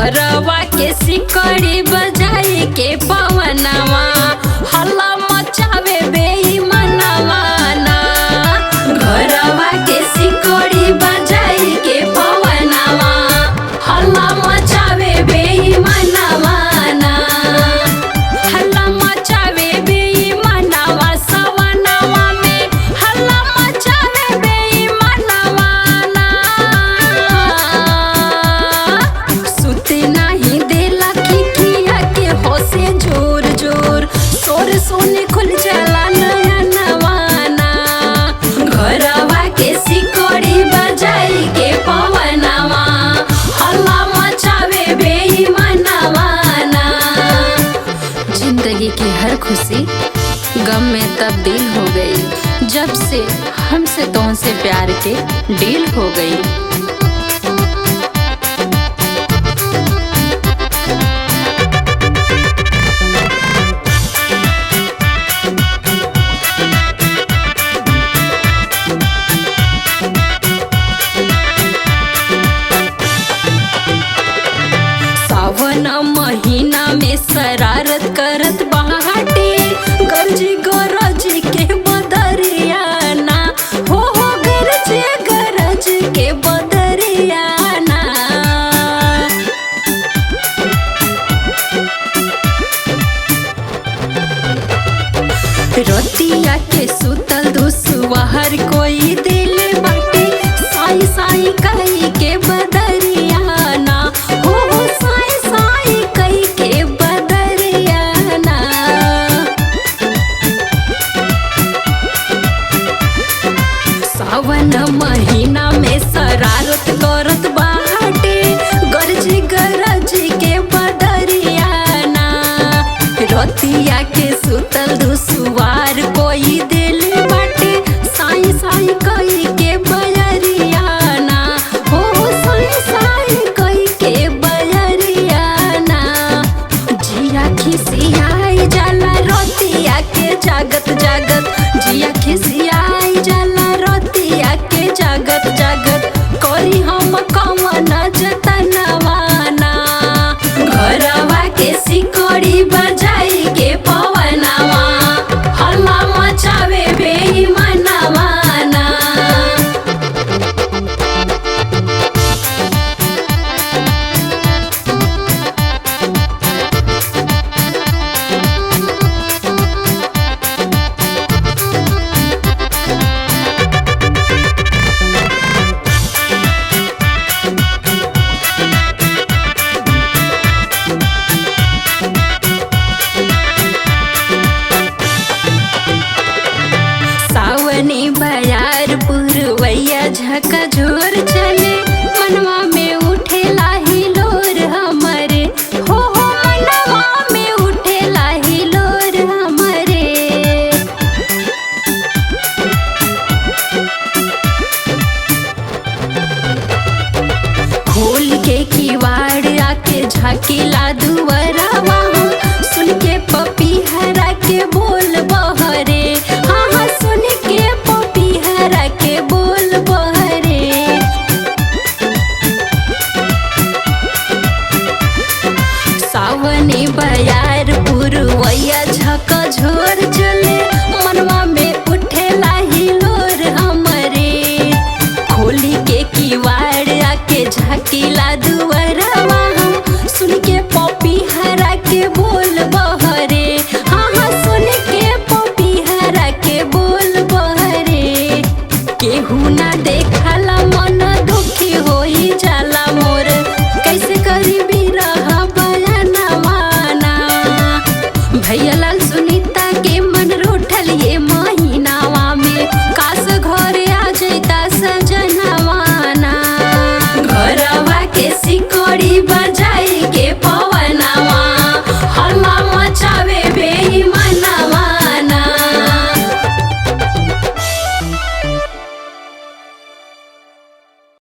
घरवा के सिकड़ी बजाई के पवनवा हल्ला मचावे बेईमानवा ना। घरवा के सिकड़ी बजाई के पवनवा हल्ला मचावे बेईमानवा ना। हल्ला मचावे बेईमानवा सवनवा में हल्ला मचावे बेईमानवा ना। सुते नाही देला खिखिया के होसे जोर जोर सोर सोने खुल जाला नया नवाना। घरवा के सिकड़ी बजाई के पवनवा हल्ला मचावे बेईमानवा ना। जिंदगी की हर खुशी गम में तब्दील हो गई जब से हमसे तुमसे प्यार के डील हो गई। सावन महीना में शरारत करत बाटे गरजी गरजी के बदरिया ना। हो गरजी गरज के बदरिया ना। रतिया के सुतल दुसवार कोई दिल बाटे साई साई कही के बदरिया ना। हो साई साई कही के बदरिया ना। सावन महीना में शरारत करत बाटे गरजी गरजी के बदरिया ना। रतिया के सुतल दुसवार कोई दिल बाटे साई साई कही के बजरिया ना। हो साई साई कही के बजरिया ना। जिया खिसियाई जाला रतिया के जागत जागत। जिया खिसियाई जाला रतिया के जागत जागत। करी हम कवन जतनवा ना। घरवा के सिकड़ी बजाई के पवनवा हल्ला मचावे बेईमानवा ना। सावनी बयार पुरवैया झका झोर चले मनवा में उठे लाही लोर हमरे। हो मनवा में उठे लाही लोर हमरे। खोल के किवाड़ आके झाकीला दुवरवा सुन के पपीहरा के बोल बहरे। हाँ सुन के पपीहरा के बोल बहरे। सावनी बयार पुरवैया झका झोर चले मनवा में उठे लाही लोर हमरे। खोली के किवाड़ आके झाकीला